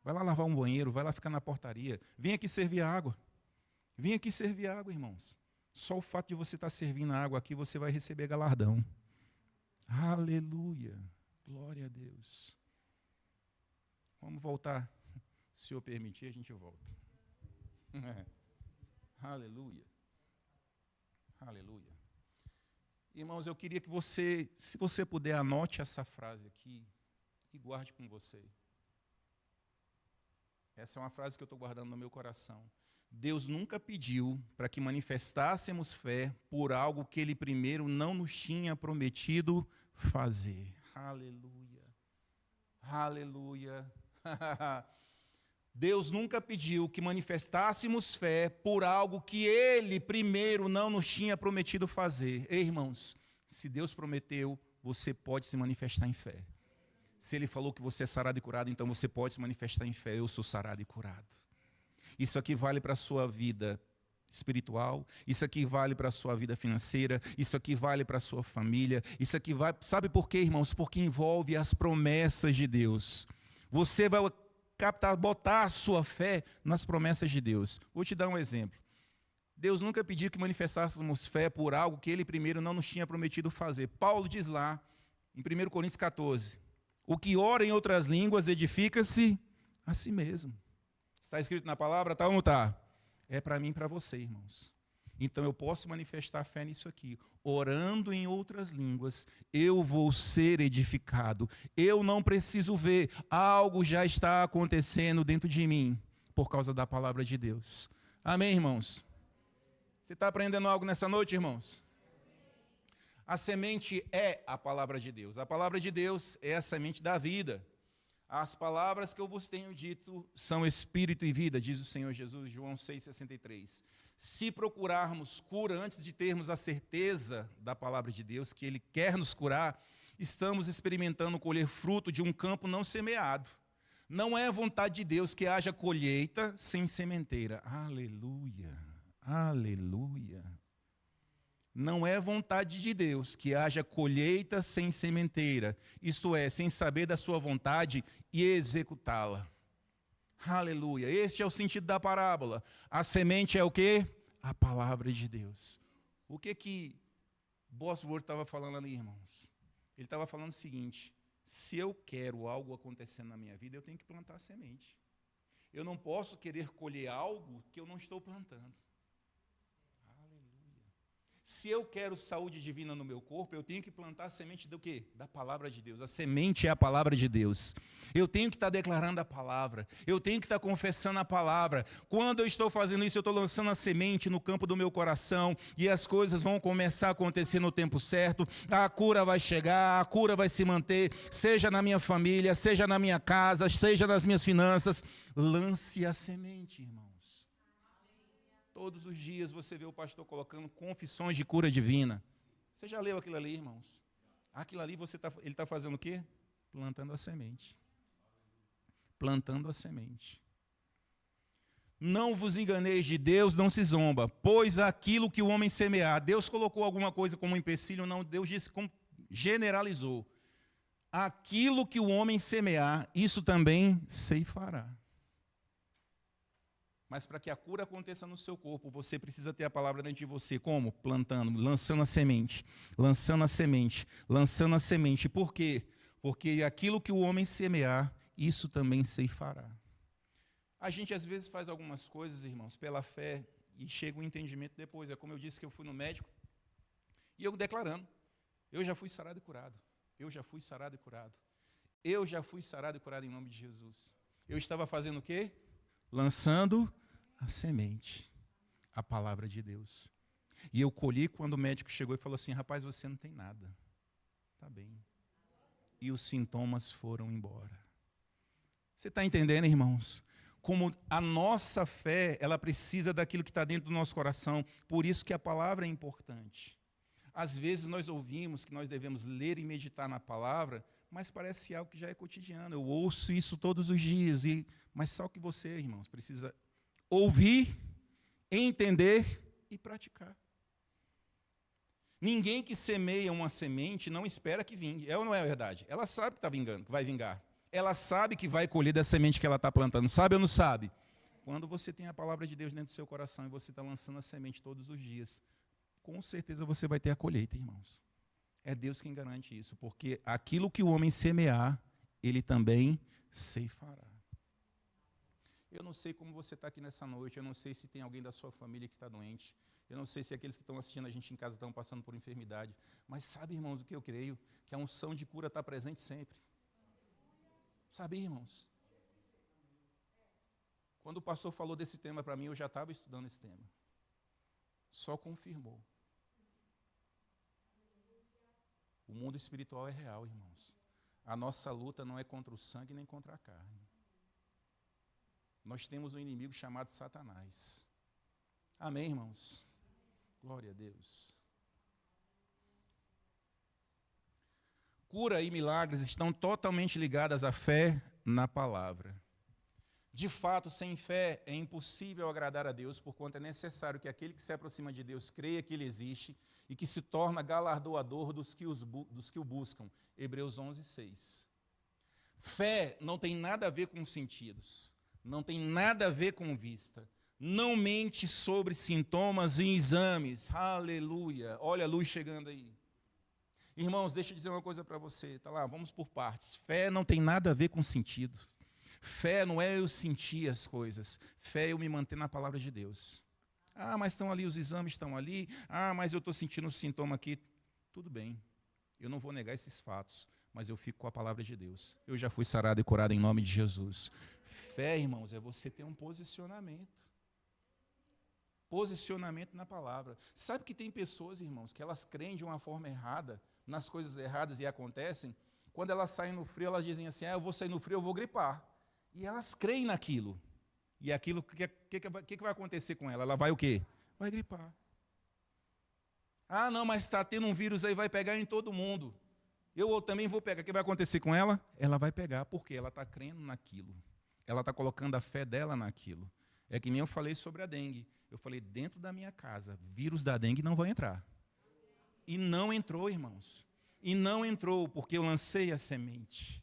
Vai lá lavar um banheiro, vai lá ficar na portaria. Vem aqui servir água. Vem aqui servir água, irmãos. Só o fato de você estar servindo a água aqui, você vai receber galardão. Aleluia. Glória a Deus. Vamos voltar. Se o Senhor permitir, a gente volta. Aleluia. Aleluia. Irmãos, eu queria que você, se você puder, anote essa frase aqui e guarde com você. Essa é uma frase que eu estou guardando no meu coração. Deus nunca pediu para que manifestássemos fé por algo que Ele primeiro não nos tinha prometido fazer. Aleluia. Aleluia. Deus nunca pediu que manifestássemos fé por algo que Ele primeiro não nos tinha prometido fazer. Ei, irmãos, se Deus prometeu, você pode se manifestar em fé. Se Ele falou que você é sarado e curado, então você pode se manifestar em fé. Eu sou sarado e curado. Isso aqui vale para a sua vida espiritual, isso aqui vale para a sua vida financeira, isso aqui vale para a sua família, isso aqui vale... Sabe por quê, irmãos? Porque envolve as promessas de Deus. Você vai botar a sua fé nas promessas de Deus. Vou te dar um exemplo. Deus nunca pediu que manifestássemos fé por algo que Ele primeiro não nos tinha prometido fazer. Paulo diz lá, em 1 Coríntios 14, o que ora em outras línguas edifica-se a si mesmo. Está escrito na palavra, está ou não está? É para mim e para você, irmãos. Então eu posso manifestar fé nisso aqui. Orando em outras línguas, eu vou ser edificado. Eu não preciso ver, algo já está acontecendo dentro de mim, por causa da palavra de Deus. Amém, irmãos? Você está aprendendo algo nessa noite, irmãos? A semente é a palavra de Deus. A palavra de Deus é a semente da vida. As palavras que eu vos tenho dito são espírito e vida, diz o Senhor Jesus, João 6,63. Se procurarmos cura antes de termos a certeza da palavra de Deus, que Ele quer nos curar, estamos experimentando colher fruto de um campo não semeado. Não é vontade de Deus que haja colheita sem sementeira. Aleluia, aleluia. Não é vontade de Deus que haja colheita sem sementeira, isto é, sem saber da sua vontade e executá-la. Aleluia. Este é o sentido da parábola. A semente é o quê? A palavra de Deus. O que Bosworth estava falando ali, irmãos? Ele estava falando o seguinte: se eu quero algo acontecendo na minha vida, eu tenho que plantar a semente. Eu não posso querer colher algo que eu não estou plantando. Se eu quero saúde divina no meu corpo, eu tenho que plantar a semente do quê? Da palavra de Deus. A semente é a palavra de Deus. Eu tenho que estar declarando a palavra. Eu tenho que estar confessando a palavra. Quando eu estou fazendo isso, eu estou lançando a semente no campo do meu coração e as coisas vão começar a acontecer no tempo certo. A cura vai chegar, a cura vai se manter, seja na minha família, seja na minha casa, seja nas minhas finanças. Lance a semente, irmão. Todos os dias você vê o pastor colocando confissões de cura divina. Você já leu aquilo ali, irmãos? Aquilo ali ele está fazendo o quê? Plantando a semente. Plantando a semente. Não vos enganeis, de Deus não se zomba, pois aquilo que o homem semear, Deus colocou alguma coisa como um empecilho? Não, Deus disse, generalizou. Aquilo que o homem semear, isso também ceifará. Mas para que a cura aconteça no seu corpo, você precisa ter a palavra dentro de você. Como? Plantando, lançando a semente, lançando a semente, lançando a semente. Por quê? Porque aquilo que o homem semear, isso também ceifará. A gente às vezes faz algumas coisas, irmãos, pela fé, e chega o entendimento depois. É como eu disse que eu fui no médico, e eu declarando, eu já fui sarado e curado. Eu já fui sarado e curado. Eu já fui sarado e curado em nome de Jesus. Eu estava fazendo o quê? Lançando a semente, a palavra de Deus. E eu colhi quando o médico chegou e falou assim: rapaz, você não tem nada. Está bem. E os sintomas foram embora. Você está entendendo, irmãos? Como a nossa fé, ela precisa daquilo que está dentro do nosso coração. Por isso que a palavra é importante. Às vezes nós ouvimos que nós devemos ler e meditar na palavra, mas parece algo que já é cotidiano. Eu ouço isso todos os dias, mas só que você, irmãos, precisa ouvir, entender e praticar. Ninguém que semeia uma semente não espera que vingue. É ou não é verdade? Ela sabe que está vingando, que vai vingar. Ela sabe que vai colher da semente que ela está plantando. Sabe ou não sabe? Quando você tem a palavra de Deus dentro do seu coração e você está lançando a semente todos os dias, com certeza você vai ter a colheita, irmãos. É Deus quem garante isso, porque aquilo que o homem semear, ele também ceifará. Eu não sei como você está aqui nessa noite, eu não sei se tem alguém da sua família que está doente, eu não sei se aqueles que estão assistindo a gente em casa estão passando por enfermidade, mas sabe, irmãos, o que eu creio? Que a unção de cura está presente sempre. Sabe, irmãos? Quando o pastor falou desse tema para mim, eu já estava estudando esse tema. Só confirmou. O mundo espiritual é real, irmãos. A nossa luta não é contra o sangue nem contra a carne. Nós temos um inimigo chamado Satanás. Amém, irmãos? Glória a Deus. Cura e milagres estão totalmente ligadas à fé na palavra. De fato, sem fé é impossível agradar a Deus, porquanto é necessário que aquele que se aproxima de Deus creia que Ele existe e que se torna galardoador dos que o buscam. Hebreus 11:6. Fé não tem nada a ver com sentidos, não tem nada a ver com vista. Não mente sobre sintomas e exames. Aleluia. Olha a luz chegando aí. Irmãos, deixa eu dizer uma coisa para você. Tá lá, vamos por partes. Fé não tem nada a ver com sentidos. Fé não é eu sentir as coisas. Fé é eu me manter na palavra de Deus. Ah, mas estão ali, os exames estão ali. Ah, mas eu estou sentindo um sintoma aqui. Tudo bem, eu não vou negar esses fatos, mas eu fico com a palavra de Deus. Eu já fui sarado e curado em nome de Jesus. Fé, irmãos, é você ter um posicionamento. Posicionamento na palavra. Sabe que tem pessoas, irmãos, que elas creem de uma forma errada, nas coisas erradas e acontecem. Quando elas saem no frio, elas dizem assim, eu vou sair no frio, eu vou gripar. E elas creem naquilo. E aquilo, o que vai acontecer com ela? Ela vai o quê? Vai gripar. Ah, não, mas está tendo um vírus aí, vai pegar em todo mundo. Eu também vou pegar. O que vai acontecer com ela? Ela vai pegar, porque ela está crendo naquilo. Ela está colocando a fé dela naquilo. É que nem eu falei sobre a dengue. Eu falei, dentro da minha casa, vírus da dengue não vai entrar. E não entrou, irmãos. E não entrou, porque eu lancei a semente.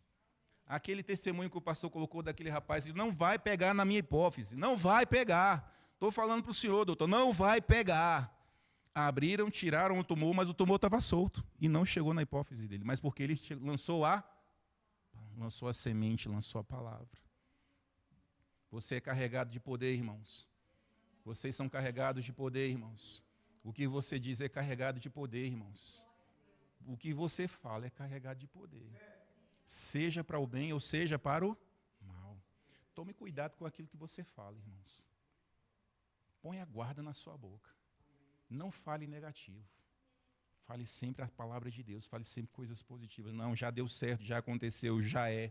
Aquele testemunho que o pastor colocou daquele rapaz, não vai pegar na minha hipófise. Não vai pegar. Estou falando para o senhor, doutor, não vai pegar. Abriram, tiraram o tumor, mas o tumor estava solto. E não chegou na hipófise dele. Mas porque ele lançou a semente, lançou a palavra. Você é carregado de poder, irmãos. Vocês são carregados de poder, irmãos. O que você diz é carregado de poder, irmãos. O que você fala é carregado de poder. Seja para o bem ou seja para o mal. Tome cuidado com aquilo que você fala, irmãos. Põe a guarda na sua boca. Não fale negativo. Fale sempre a palavra de Deus. Fale sempre coisas positivas. Não, já deu certo, já aconteceu, já é.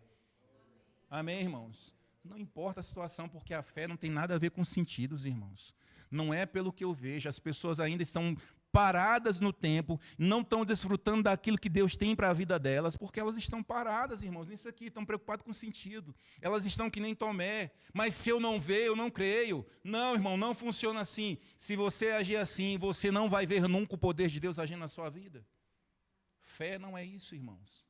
Amém, irmãos? Não importa a situação, porque a fé não tem nada a ver com sentidos, irmãos. Não é pelo que eu vejo. As pessoas ainda estão paradas no tempo, não estão desfrutando daquilo que Deus tem para a vida delas, porque elas estão paradas, irmãos, nisso aqui, estão preocupadas com sentido. Elas estão que nem Tomé. Mas se eu não ver, eu não creio. Não, irmão, não funciona assim. Se você agir assim, você não vai ver nunca o poder de Deus agindo na sua vida. Fé não é isso, irmãos.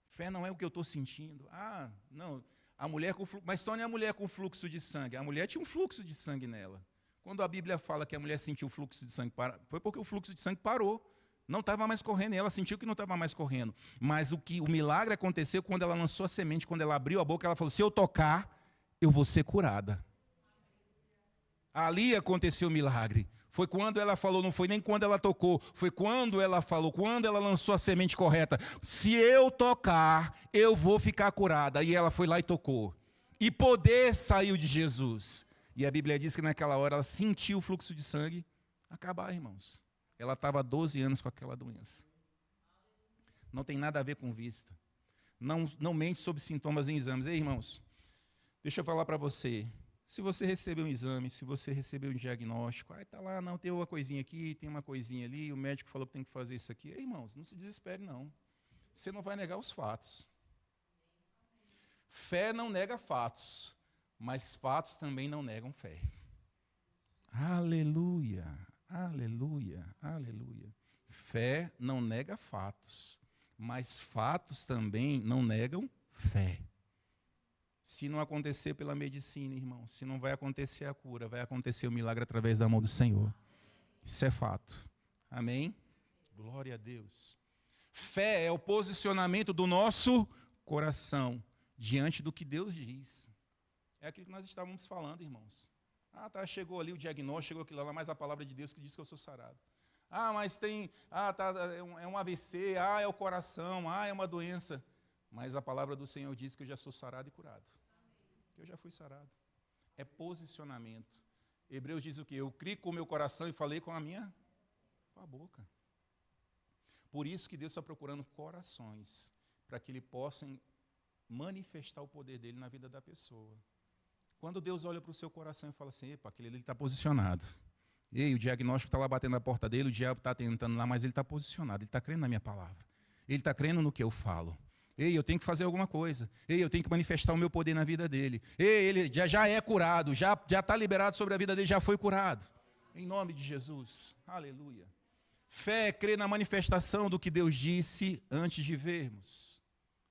Fé não é o que eu estou sentindo. Ah, não... A mulher com fluxo, mas só não é a mulher com fluxo de sangue. A mulher tinha um fluxo de sangue nela. Quando a Bíblia fala que a mulher sentiu o fluxo de sangue, foi porque o fluxo de sangue parou. Não estava mais correndo, e ela sentiu que não estava mais correndo. Mas o milagre aconteceu quando ela lançou a semente, quando ela abriu a boca, ela falou, se eu tocar, eu vou ser curada. Ali aconteceu o milagre. Foi quando ela falou, não foi nem quando ela tocou, foi quando ela falou, quando ela lançou a semente correta. Se eu tocar, eu vou ficar curada. E ela foi lá e tocou. E poder saiu de Jesus. E a Bíblia diz que naquela hora ela sentiu o fluxo de sangue acabar, irmãos. Ela estava há 12 anos com aquela doença. Não tem nada a ver com vista. Não mente sobre sintomas em exames. Ei, irmãos, deixa eu falar para você. Se você recebeu um exame, se você recebeu um diagnóstico, aí está lá, não, tem uma coisinha aqui, tem uma coisinha ali, o médico falou que tem que fazer isso aqui. Ei, irmãos, não se desespere, não. Você não vai negar os fatos. Fé não nega fatos, mas fatos também não negam fé. Aleluia, aleluia, aleluia. Fé não nega fatos, mas fatos também não negam fé. Se não acontecer pela medicina, irmão, se não vai acontecer a cura, vai acontecer o milagre através da mão do Senhor. Isso é fato. Amém? Glória a Deus. Fé é o posicionamento do nosso coração diante do que Deus diz. É aquilo que nós estávamos falando, irmãos. Ah, tá, chegou ali o diagnóstico, chegou aquilo lá, mas a palavra de Deus que diz que eu sou sarado. Ah, mas tem, é um AVC, é o coração, é uma doença. Mas a palavra do Senhor diz que eu já sou sarado e curado. Que eu já fui sarado. É posicionamento. Hebreus diz o quê? Eu criei com o meu coração e falei com a boca. Por isso que Deus está procurando corações, para que Ele possa manifestar o poder dEle na vida da pessoa. Quando Deus olha para o seu coração e fala assim, epa, aquele ali está posicionado. Ei, o diagnóstico está lá batendo na porta dele, o diabo está tentando lá, mas ele está posicionado, ele está crendo na minha palavra. Ele está crendo no que eu falo. Ei, eu tenho que fazer alguma coisa. Ei, eu tenho que manifestar o meu poder na vida dele. Ei, ele já é curado, já está liberado sobre a vida dele, já foi curado. Em nome de Jesus. Aleluia. Fé é crer na manifestação do que Deus disse antes de vermos.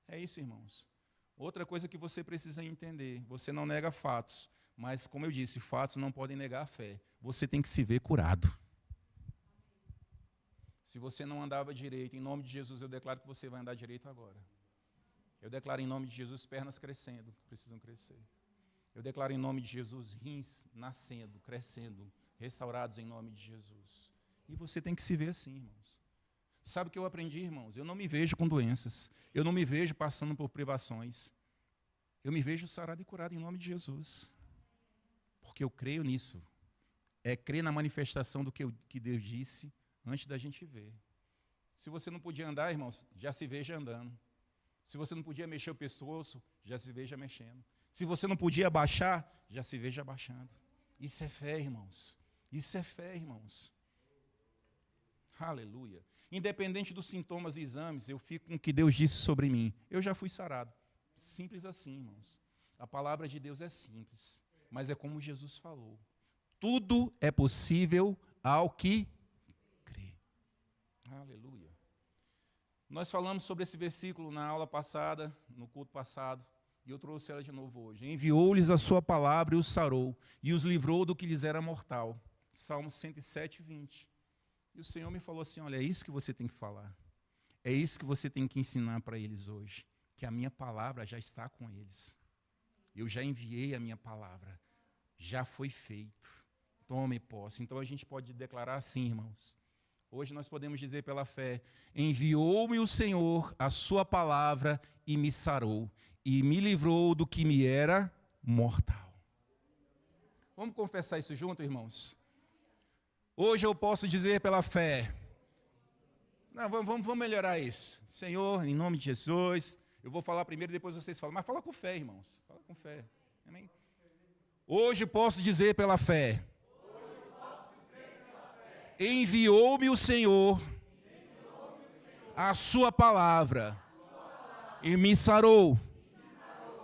É isso, irmãos. Outra coisa que você precisa entender, você não nega fatos, mas, como eu disse, fatos não podem negar a fé. Você tem que se ver curado. Se você não andava direito, em nome de Jesus, eu declaro que você vai andar direito agora. Eu declaro em nome de Jesus pernas crescendo, que precisam crescer. Eu declaro em nome de Jesus rins nascendo, crescendo, restaurados em nome de Jesus. E você tem que se ver assim, irmãos. Sabe o que eu aprendi, irmãos? Eu não me vejo com doenças. Eu não me vejo passando por privações. Eu me vejo sarado e curado em nome de Jesus. Porque eu creio nisso. É crer na manifestação do que Deus disse antes da gente ver. Se você não podia andar, irmãos, já se veja andando. Se você não podia mexer o pescoço, já se veja mexendo. Se você não podia abaixar, já se veja abaixando. Isso é fé, irmãos. Isso é fé, irmãos. Aleluia. Independente dos sintomas e exames, eu fico com o que Deus disse sobre mim. Eu já fui sarado. Simples assim, irmãos. A palavra de Deus é simples, mas é como Jesus falou. Tudo é possível ao que crê. Aleluia. Nós falamos sobre esse versículo na aula passada, no culto passado, e eu trouxe ela de novo hoje. Enviou-lhes a sua palavra e os sarou, e os livrou do que lhes era mortal. Salmo 107, 20. E o Senhor me falou assim, olha, é isso que você tem que falar. É isso que você tem que ensinar para eles hoje. Que a minha palavra já está com eles. Eu já enviei a minha palavra. Já foi feito. Tome posse. Então a gente pode declarar assim, irmãos. Hoje nós podemos dizer pela fé, enviou-me o Senhor a sua palavra e me sarou, e me livrou do que me era mortal. Vamos confessar isso junto, irmãos? Hoje eu posso dizer pela fé, não, vamos melhorar isso. Senhor, em nome de Jesus, eu vou falar primeiro, depois vocês falam, mas fala com fé, irmãos, fala com fé. Amém? Hoje posso dizer pela fé, enviou-me o Senhor a sua palavra e me sarou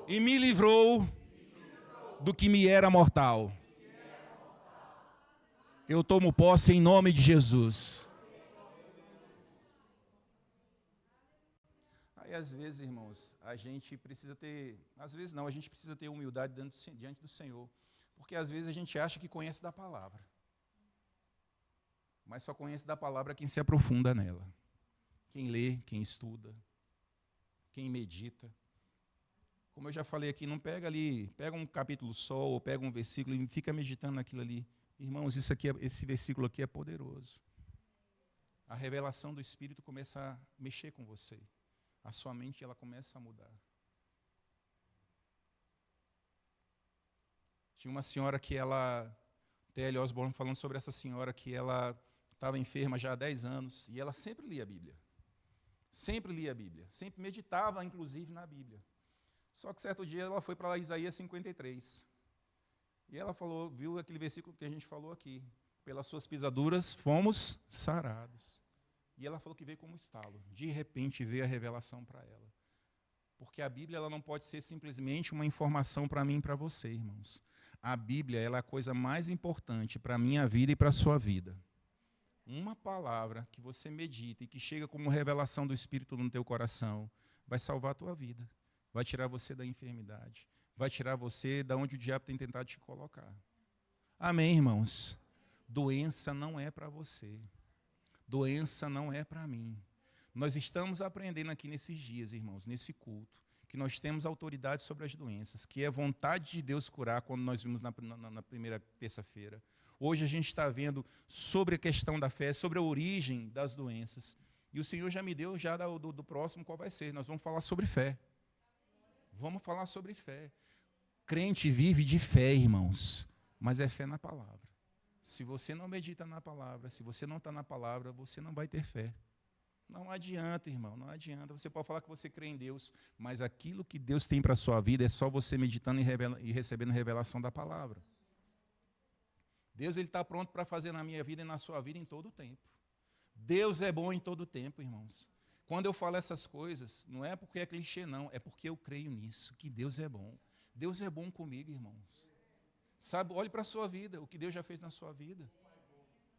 e me livrou do que me era mortal. Eu tomo posse em nome de Jesus. Aí às vezes, irmãos, a gente precisa ter, às vezes não, a gente precisa ter humildade diante do Senhor, porque às vezes a gente acha que conhece da palavra. Mas só conhece da palavra quem se aprofunda nela. Quem lê, quem estuda, quem medita. Como eu já falei aqui, não pega ali, pega um capítulo só, ou pega um versículo e fica meditando naquilo ali. Irmãos, esse versículo aqui é poderoso. A revelação do Espírito começa a mexer com você. A sua mente ela começa a mudar. Tinha uma senhora que ela, T.L. Osborne falando sobre essa senhora que ela estava enferma já há 10 anos, e ela sempre lia a Bíblia. Sempre lia a Bíblia. Sempre meditava, inclusive, na Bíblia. Só que certo dia ela foi para Isaías 53. E ela falou, viu aquele versículo que a gente falou aqui. Pelas suas pisaduras fomos sarados. E ela falou que veio como estalo. De repente veio a revelação para ela. Porque a Bíblia ela não pode ser simplesmente uma informação para mim e para você, irmãos. A Bíblia ela é a coisa mais importante para a minha vida e para a sua vida. Uma palavra que você medita e que chega como revelação do Espírito no teu coração vai salvar a tua vida. Vai tirar você da enfermidade. Vai tirar você da onde o diabo tem tentado te colocar. Amém, irmãos? Doença não é para você. Doença não é para mim. Nós estamos aprendendo aqui nesses dias, irmãos, nesse culto, que nós temos autoridade sobre as doenças, que é vontade de Deus curar, quando nós vimos na primeira terça-feira. Hoje a gente está vendo sobre a questão da fé, sobre a origem das doenças. E o Senhor já me deu já do próximo qual vai ser. Nós vamos falar sobre fé. Vamos falar sobre fé. Crente vive de fé, irmãos, mas é fé na palavra. Se você não medita na palavra, se você não está na palavra, você não vai ter fé. Não adianta, irmão, não adianta. Você pode falar que você crê em Deus, mas aquilo que Deus tem para a sua vida é só você meditando e recebendo revelação da palavra. Deus está pronto para fazer na minha vida e na sua vida em todo o tempo. Deus é bom em todo o tempo, irmãos. Quando eu falo essas coisas, não é porque é clichê, não. É porque eu creio nisso, que Deus é bom. Deus é bom comigo, irmãos. Sabe, olhe para a sua vida, o que Deus já fez na sua vida.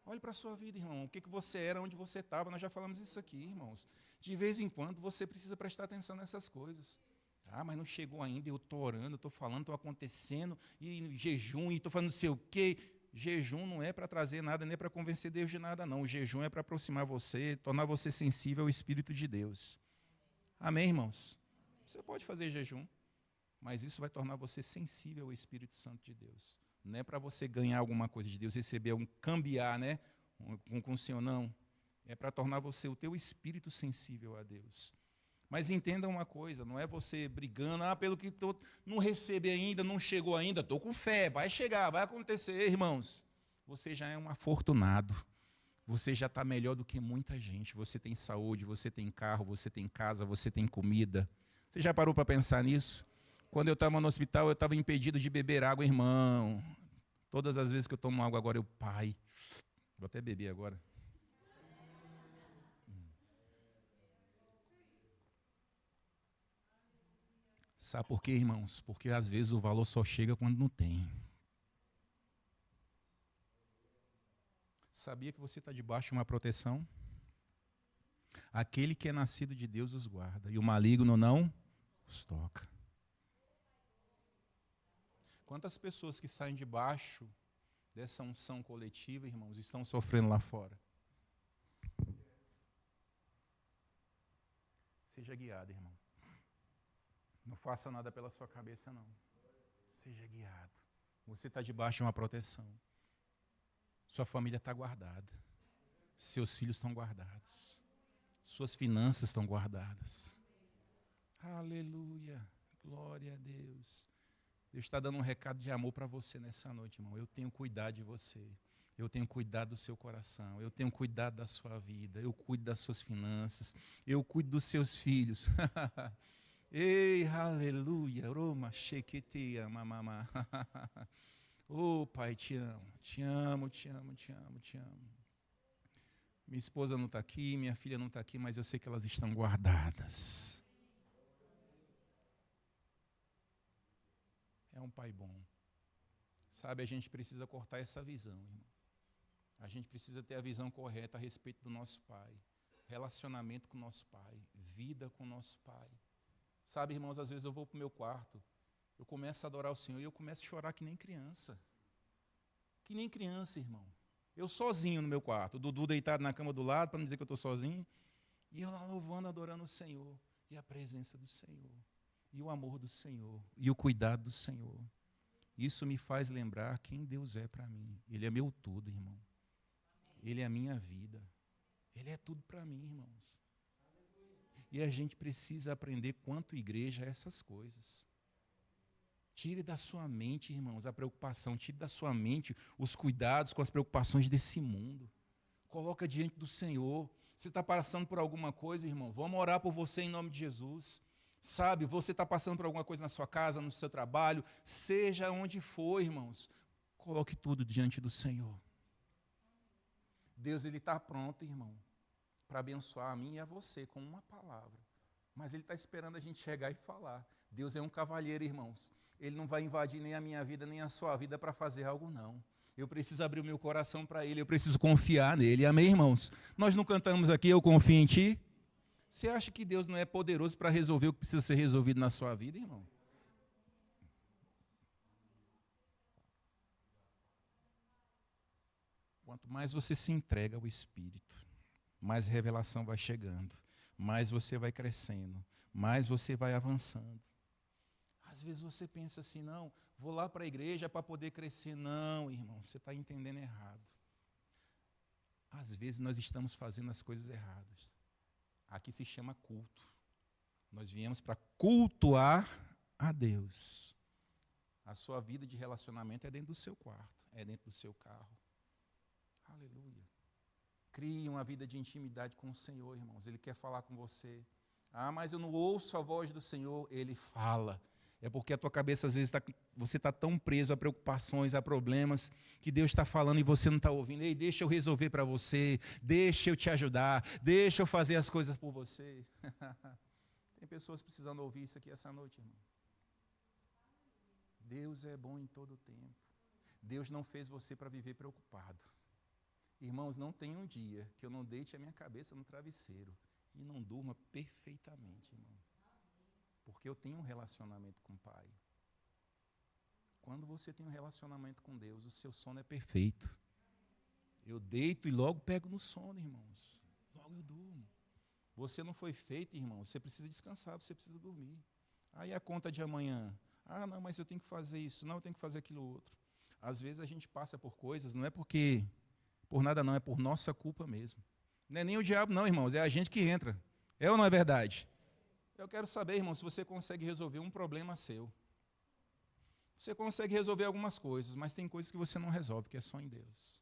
Olhe para a sua vida, irmão. O que você era, onde você estava. Nós já falamos isso aqui, irmãos. De vez em quando, você precisa prestar atenção nessas coisas. Ah, mas não chegou ainda, eu estou orando, estou falando, estou acontecendo, e jejum, e estou fazendo não sei o quê. Jejum não é para trazer nada, nem para convencer Deus de nada, não. O jejum é para aproximar você, tornar você sensível ao Espírito de Deus. Amém, irmãos? Você pode fazer jejum, mas isso vai tornar você sensível ao Espírito Santo de Deus. Não é para você ganhar alguma coisa de Deus, receber cambiar, né? Com o Senhor, não. É para tornar você o teu espírito sensível a Deus. Mas entenda uma coisa, não é você brigando, pelo que não recebi ainda, não chegou ainda, estou com fé, vai chegar, vai acontecer, irmãos. Você já é um afortunado. Você já está melhor do que muita gente. Você tem saúde, você tem carro, você tem casa, você tem comida. Você já parou para pensar nisso? Quando eu estava no hospital, eu estava impedido de beber água, irmão. Todas as vezes que eu tomo água agora, pai, vou até beber agora. Sabe por quê, irmãos? Porque às vezes o valor só chega quando não tem. Sabia que você está debaixo de uma proteção? Aquele que é nascido de Deus os guarda, e o maligno não os toca. Quantas pessoas que saem debaixo dessa unção coletiva, irmãos, estão sofrendo lá fora? Seja guiado, irmão. Não faça nada pela sua cabeça, não. Seja guiado. Você está debaixo de uma proteção. Sua família está guardada. Seus filhos estão guardados. Suas finanças estão guardadas. Aleluia. Glória a Deus. Deus está dando um recado de amor para você nessa noite, irmão. Eu tenho cuidado de você. Eu tenho cuidado do seu coração. Eu tenho cuidado da sua vida. Eu cuido das suas finanças. Eu cuido dos seus filhos. Ei, aleluia. Roma, sheketia, mamamá. Oh, Pai, te amo. Te amo, te amo, te amo, te amo. Minha esposa não está aqui, minha filha não está aqui, mas eu sei que elas estão guardadas. É um pai bom. Sabe, a gente precisa cortar essa visão, irmão. A gente precisa ter a visão correta a respeito do nosso pai. Relacionamento com o nosso pai. Vida com o nosso pai. Sabe, irmãos, às vezes eu vou para o meu quarto, eu começo a adorar o Senhor e eu começo a chorar que nem criança. Que nem criança, irmão. Eu sozinho no meu quarto, o Dudu deitado na cama do lado, para não dizer que eu estou sozinho, e eu lá louvando, adorando o Senhor, e a presença do Senhor, e o amor do Senhor, e o cuidado do Senhor. Isso me faz lembrar quem Deus é para mim. Ele é meu tudo, irmão. Ele é a minha vida. Ele é tudo para mim, irmãos. E a gente precisa aprender, quanto igreja, essas coisas. Tire da sua mente, irmãos, a preocupação. Tire da sua mente os cuidados com as preocupações desse mundo. Coloca diante do Senhor. Você está passando por alguma coisa, irmão? Vamos orar por você em nome de Jesus. Sabe, você está passando por alguma coisa na sua casa, no seu trabalho, seja onde for, irmãos. Coloque tudo diante do Senhor. Deus, Ele está pronto, irmão, para abençoar a mim e a você com uma palavra. Mas Ele está esperando a gente chegar e falar. Deus é um cavalheiro, irmãos. Ele não vai invadir nem a minha vida, nem a sua vida para fazer algo, não. Eu preciso abrir o meu coração para Ele, eu preciso confiar nele. Amém, irmãos? Nós não cantamos aqui, eu confio em Ti? Você acha que Deus não é poderoso para resolver o que precisa ser resolvido na sua vida, irmão? Quanto mais você se entrega ao Espírito, mais revelação vai chegando, mais você vai crescendo, mais você vai avançando. Às vezes você pensa assim, não, vou lá para a igreja para poder crescer. Não, irmão, você está entendendo errado. Às vezes nós estamos fazendo as coisas erradas. Aqui se chama culto. Nós viemos para cultuar a Deus. A sua vida de relacionamento é dentro do seu quarto, é dentro do seu carro. Aleluia. Crie uma vida de intimidade com o Senhor, irmãos. Ele quer falar com você. Mas eu não ouço a voz do Senhor. Ele fala. É porque a tua cabeça, às vezes, você está tão preso a preocupações, a problemas, que Deus está falando e você não está ouvindo. Ei, deixa eu resolver para você, deixa eu te ajudar, deixa eu fazer as coisas por você. Tem pessoas precisando ouvir isso aqui essa noite, irmão. Deus é bom em todo o tempo. Deus não fez você para viver preocupado. Irmãos, não tem um dia que eu não deite a minha cabeça no travesseiro e não durma perfeitamente, irmão. Porque eu tenho um relacionamento com o Pai. Quando você tem um relacionamento com Deus, o seu sono é perfeito. Eu deito e logo pego no sono, irmãos. Logo eu durmo. Você não foi feito, irmão. Você precisa descansar, você precisa dormir. Aí a conta de amanhã. Não, mas eu tenho que fazer isso. Não, eu tenho que fazer aquilo outro. Às vezes a gente passa por coisas, não é porque por nada não, é por nossa culpa mesmo. Não é nem o diabo não, irmãos, é a gente que entra. É ou não é verdade? Eu quero saber, irmão, se você consegue resolver um problema seu. Você consegue resolver algumas coisas, mas tem coisas que você não resolve, que é só em Deus.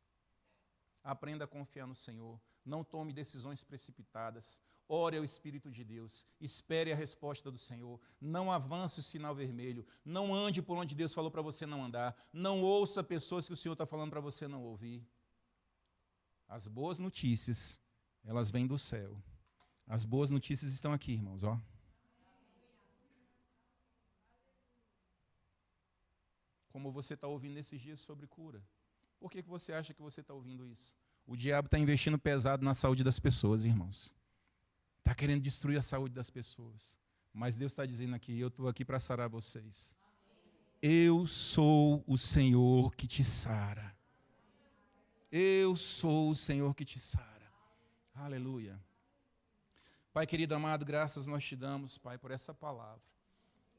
Aprenda a confiar no Senhor. Não tome decisões precipitadas. Ore ao Espírito de Deus. Espere a resposta do Senhor. Não avance o sinal vermelho. Não ande por onde Deus falou para você não andar. Não ouça pessoas que o Senhor está falando para você não ouvir. As boas notícias, elas vêm do céu. As boas notícias estão aqui, irmãos, ó. Como você está ouvindo nesses dias sobre cura. Por que você acha que você está ouvindo isso? O diabo está investindo pesado na saúde das pessoas, irmãos. Está querendo destruir a saúde das pessoas. Mas Deus está dizendo aqui, eu estou aqui para sarar vocês. Eu sou o Senhor que te sara. Eu sou o Senhor que te sara. Aleluia. Pai querido amado, graças nós te damos, Pai, por essa palavra.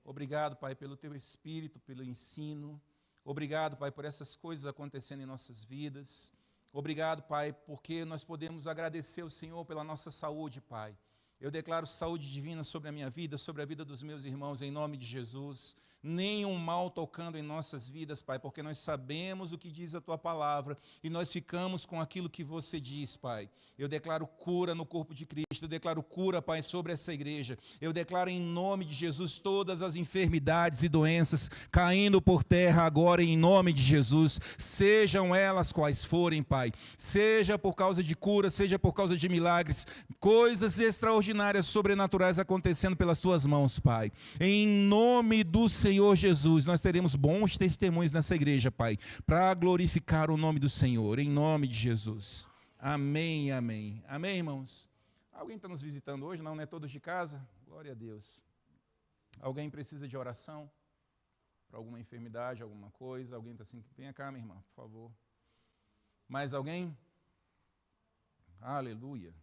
Obrigado, Pai, pelo teu Espírito, pelo ensino. Obrigado, Pai, por essas coisas acontecendo em nossas vidas. Obrigado, Pai, porque nós podemos agradecer ao Senhor pela nossa saúde, Pai. Eu declaro saúde divina sobre a minha vida, sobre a vida dos meus irmãos, em nome de Jesus. Nenhum mal tocando em nossas vidas, Pai, porque nós sabemos o que diz a Tua palavra e nós ficamos com aquilo que você diz, Pai. Eu declaro cura no corpo de Cristo, eu declaro cura, Pai, sobre essa igreja. Eu declaro em nome de Jesus todas as enfermidades e doenças caindo por terra agora em nome de Jesus. Sejam elas quais forem, Pai. Seja por causa de cura, seja por causa de milagres, coisas extraordinárias, sobrenaturais acontecendo pelas tuas mãos, Pai. Em nome do Senhor Jesus, nós teremos bons testemunhos nessa igreja, Pai, para glorificar o nome do Senhor, em nome de Jesus. Amém, amém. Amém, irmãos? Alguém está nos visitando hoje? Não, não é todos de casa? Glória a Deus. Alguém precisa de oração? Para alguma enfermidade, alguma coisa? Alguém está assim? Venha cá, minha irmã, por favor. Mais alguém? Aleluia.